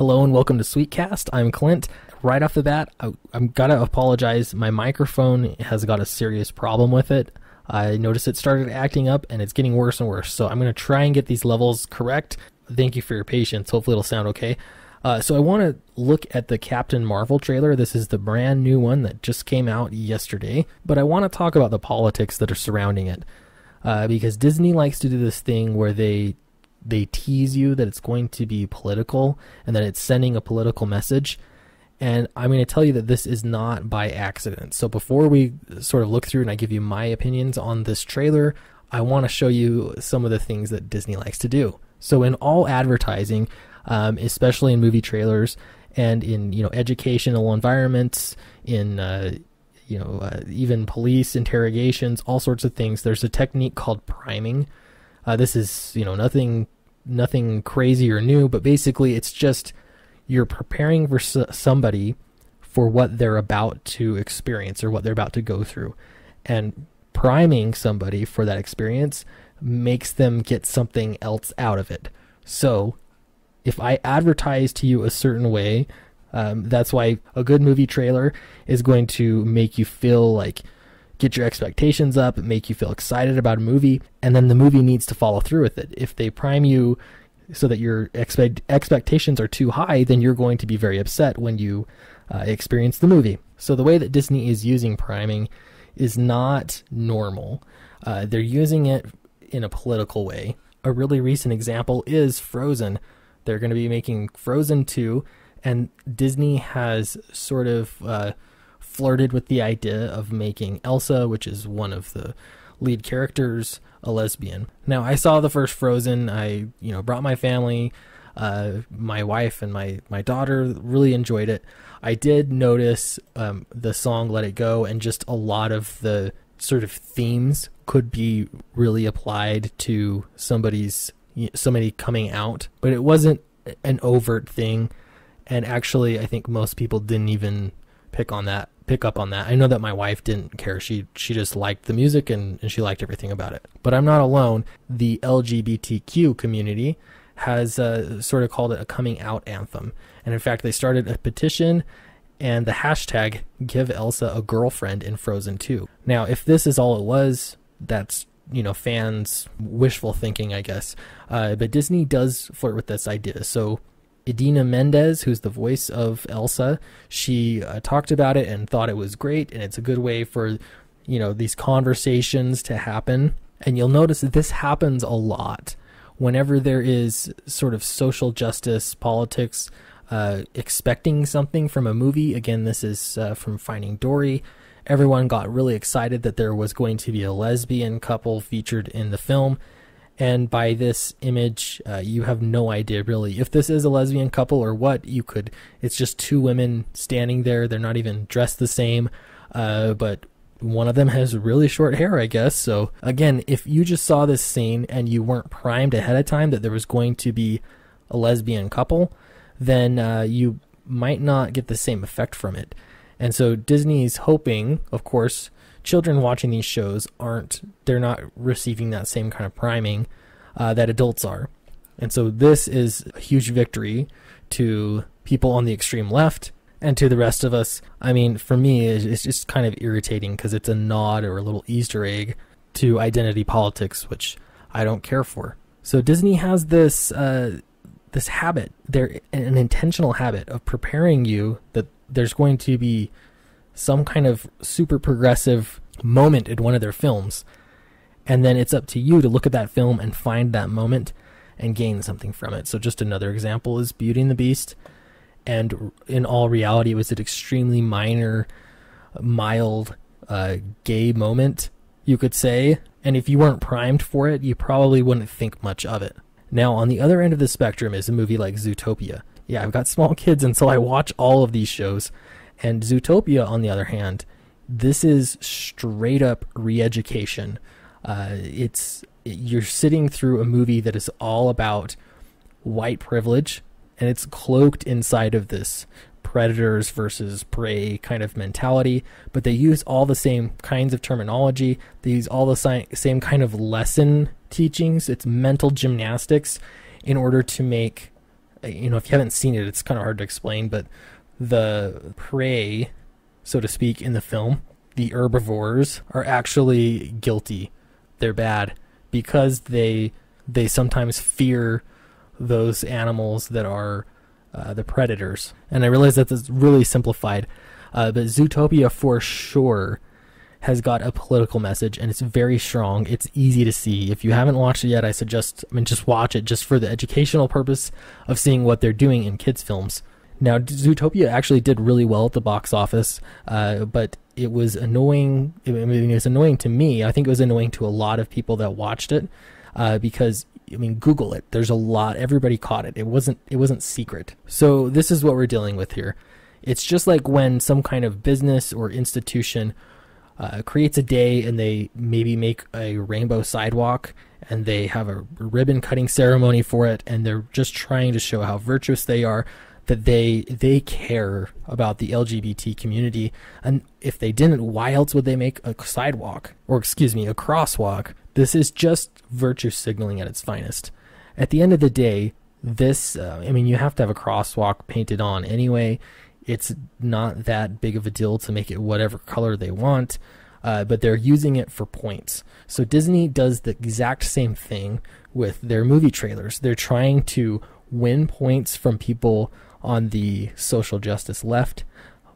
Hello and welcome to Sweetcast. I'm Clint. Right off the bat, I'm gotta apologize. My microphone has got a serious problem with it. I noticed it started acting up and it's getting worse and worse. So I'm going to try and get these levels correct. Thank you for your patience. Hopefully it'll sound okay. So I want to look at the Captain Marvel trailer. This is the brand new one that just came out yesterday. But I want to talk about the politics that are surrounding it. Because Disney likes to do this thing where they tease you that it's going to be political and that it's sending a political message. And I'm going to tell you that this is not by accident. So before we sort of look through and I give you my opinions on this trailer, I want to show you some of the things that Disney likes to do. So in all advertising, especially in movie trailers and in educational environments, in even police interrogations, all sorts of things, there's a technique called priming. This is nothing crazy or new, but basically it's just you're preparing for somebody for what they're about to experience or what they're about to go through. And priming somebody for that experience makes them get something else out of it. So if I advertise to you a certain way, that's why a good movie trailer is going to make you feel like, get your expectations up, make you feel excited about a movie, and then the movie needs to follow through with it. If they prime you so that your expectations are too high, then you're going to be very upset when you experience the movie. So the way that Disney is using priming is not normal. They're using it in a political way. A really recent example is Frozen. They're going to be making Frozen 2, and Disney has sort of flirted with the idea of making Elsa, which is one of the lead characters, a lesbian. Now, I saw the first Frozen. I, brought my family, my wife and my daughter really enjoyed it. I did notice the song Let It Go, and just a lot of the sort of themes could be really applied to somebody coming out, but it wasn't an overt thing. And actually, I think most people didn't even pick up on that. I know that my wife didn't care. She just liked the music and she liked everything about it. But I'm not alone. The LGBTQ community has sort of called it a coming out anthem. And in fact, they started a petition and the hashtag Give Elsa a Girlfriend in Frozen 2. Now, if this is all it was, that's fans' wishful thinking, I guess. But Disney does flirt with this idea. So Idina Mendes, who's the voice of Elsa, she talked about it and thought it was great, and it's a good way for these conversations to happen. And you'll notice that this happens a lot whenever there is sort of social justice, politics, expecting something from a movie. Again, this is from Finding Dory. Everyone got really excited that there was going to be a lesbian couple featured in the film. And by this image, you have no idea really if this is a lesbian couple or what. It's just two women standing there. They're not even dressed the same, but one of them has really short hair, I guess. So again, if you just saw this scene and you weren't primed ahead of time that there was going to be a lesbian couple, then you might not get the same effect from it. And so Disney's hoping, of course, children watching these shows they're not receiving that same kind of priming that adults are. And so this is a huge victory to people on the extreme left and to the rest of us. I mean, for me, it's just kind of irritating because it's a nod or a little Easter egg to identity politics, which I don't care for. So Disney has this habit, an intentional habit of preparing you that there's going to be some kind of super progressive moment in one of their films. And then it's up to you to look at that film and find that moment and gain something from it. So just another example is Beauty and the Beast. And in all reality, it was an extremely minor, mild, gay moment, you could say. And if you weren't primed for it, you probably wouldn't think much of it. Now, on the other end of the spectrum is a movie like Zootopia. Yeah, I've got small kids, and so I watch all of these shows. And Zootopia, on the other hand, this is straight up re-education. You're sitting through a movie that is all about white privilege, and it's cloaked inside of this predators versus prey kind of mentality, but they use all the same kinds of terminology. They use all the same kind of lesson teachings. It's mental gymnastics in order to make if you haven't seen it, it's kind of hard to explain, but the prey, so to speak, in the film, the herbivores, are actually guilty. They're bad because they sometimes fear those animals that are the predators. And I realize that this is really simplified, but Zootopia for sure has got a political message, and it's very strong. It's easy to see. If you haven't watched it yet, I suggest, just watch it just for the educational purpose of seeing what they're doing in kids' films. Now, Zootopia actually did really well at the box office, but it was annoying. It was annoying to me. I think it was annoying to a lot of people that watched it, because Google it. There's a lot. Everybody caught it. It wasn't secret. So this is what we're dealing with here. It's just like when some kind of business or institution creates a day and they maybe make a rainbow sidewalk and they have a ribbon cutting ceremony for it, and they're just trying to show how virtuous they are, that they care about the LGBT community. And if they didn't, why else would they make a sidewalk, or a crosswalk? This is just virtue signaling at its finest. At the end of the day, this, you have to have a crosswalk painted on anyway. It's not that big of a deal to make it whatever color they want, but they're using it for points. So Disney does the exact same thing with their movie trailers. They're trying to win points from people on the social justice left,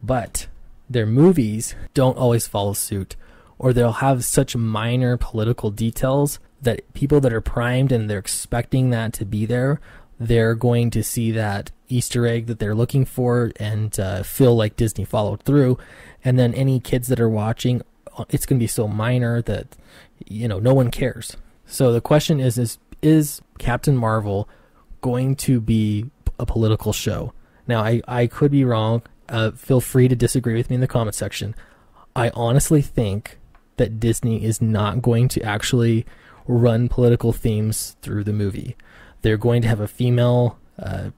but their movies don't always follow suit, or they'll have such minor political details that people that are primed and they're expecting that to be there, they're going to see that Easter egg that they're looking for and feel like Disney followed through. And then any kids that are watching, it's going to be so minor that, no one cares. So the question is Captain Marvel going to be a political show? Now, I could be wrong. Feel free to disagree with me in the comment section. I honestly think that Disney is not going to actually run political themes through the movie. They're going to have a female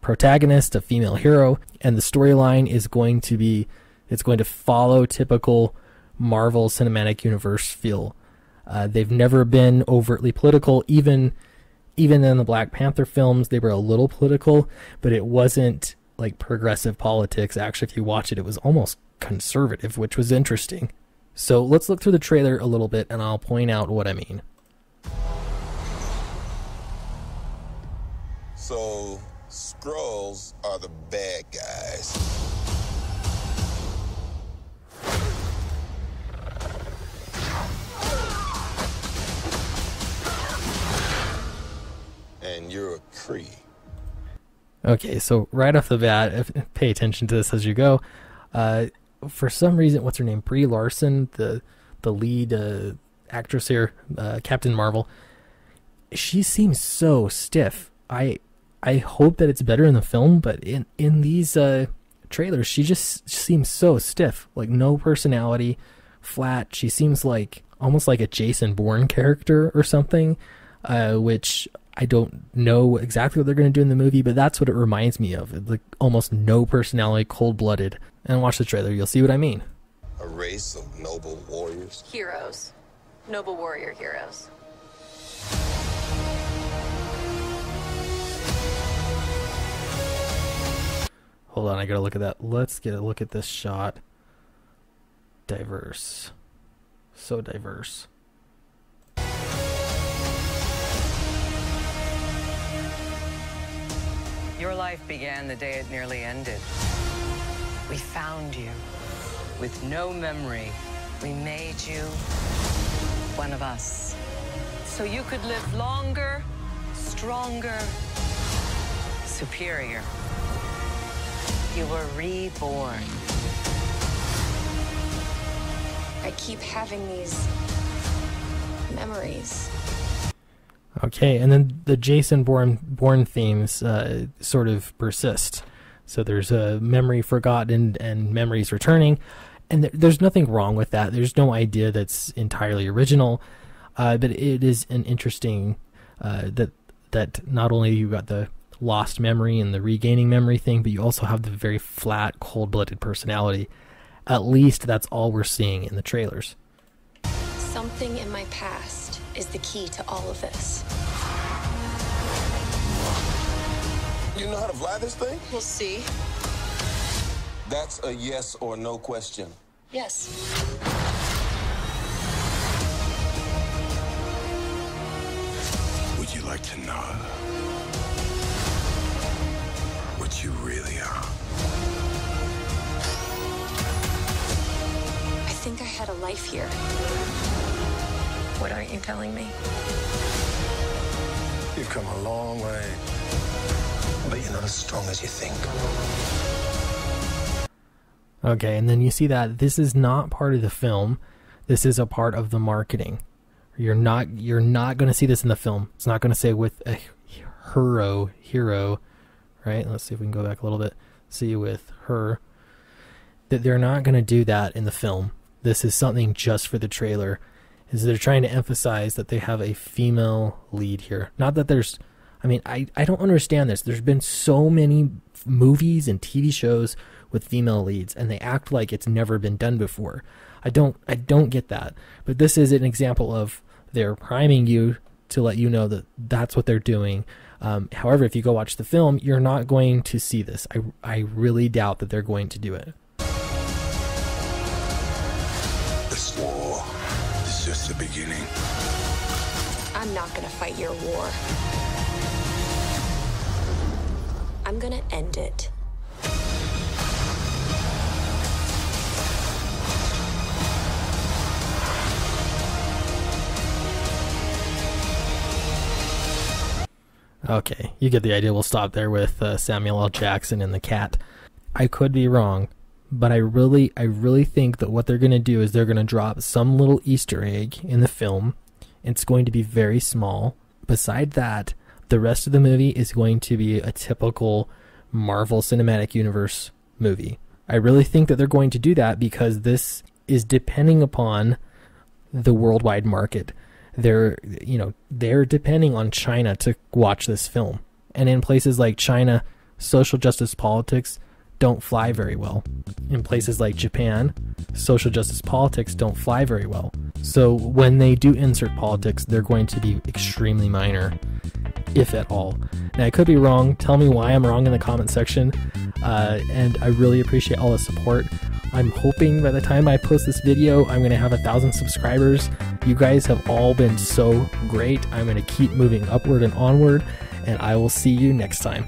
protagonist, a female hero, and the storyline is going to follow typical Marvel Cinematic Universe feel. They've never been overtly political. Even in the Black Panther films, they were a little political, but it wasn't like progressive politics. Actually, if you watch it, it was almost conservative, which was interesting. So let's look through the trailer a little bit, and I'll point out what I mean. So, Skrulls are the bad guys. And you're a Kree. Okay, so right off the bat, pay attention to this as you go. For some reason, what's her name? Brie Larson, the lead actress here, Captain Marvel. She seems so stiff. I hope that it's better in the film, but in these trailers, she just seems so stiff, like no personality, flat. She seems like almost like a Jason Bourne character or something, which I don't know exactly what they're going to do in the movie, but that's what it reminds me of. It's like almost no personality, cold-blooded. And watch the trailer, you'll see what I mean. A race of noble warriors. Heroes. Noble warrior heroes. Hold on, I gotta look at that. Let's get a look at this shot. Diverse. So diverse. Your life began the day it nearly ended. We found you. With no memory, we made you one of us. So you could live longer, stronger, superior. You were reborn. I keep having these memories. Okay, and then the Jason Bourne themes sort of persist. So there's a memory forgotten and memories returning, and there's nothing wrong with that. There's no idea that's entirely original, but it is an interesting that not only you got the lost memory and the regaining memory thing, but you also have the very flat, cold-blooded personality. At least that's all we're seeing in the trailers. Something in my past is the key to all of this. You know how to fly this thing? We'll see. That's a yes or no question. Yes. Would you like to know what you really are? I think I had a life here. What aren't you telling me? You've come a long way, but you're not as strong as you think. Okay, and then you see that this is not part of the film. This is a part of the marketing. You're not going to see this in the film. It's not going to say with a hero, right? Let's see if we can go back a little bit. See with her. That they're not going to do that in the film. This is something just for the trailer. Is they're trying to emphasize that they have a female lead here. Not that there's, I mean, I don't understand this. There's been so many movies and TV shows with female leads, and they act like it's never been done before. I don't get that. But this is an example of they're priming you to let you know that that's what they're doing. However, if you go watch the film, you're not going to see this. I really doubt that they're going to do it. This war is just the beginning. I'm not gonna fight your war. I'm gonna end it. Okay, you get the idea. We'll stop there with Samuel L. Jackson and the cat. I could be wrong, but I really think that what they're going to do is they're going to drop some little Easter egg in the film. It's going to be very small. Beside that, the rest of the movie is going to be a typical Marvel Cinematic Universe movie. I really think that they're going to do that because this is depending upon the worldwide market. They're depending on China to watch this film. And in places like China, social justice politics don't fly very well. In places like Japan, social justice politics don't fly very well. So when they do insert politics, they're going to be extremely minor, if at all. Now, I could be wrong. Tell me why I'm wrong in the comment section. And I really appreciate all the support. I'm hoping by the time I post this video, I'm going to have 1,000 subscribers. You guys have all been so great. I'm going to keep moving upward and onward, and I will see you next time.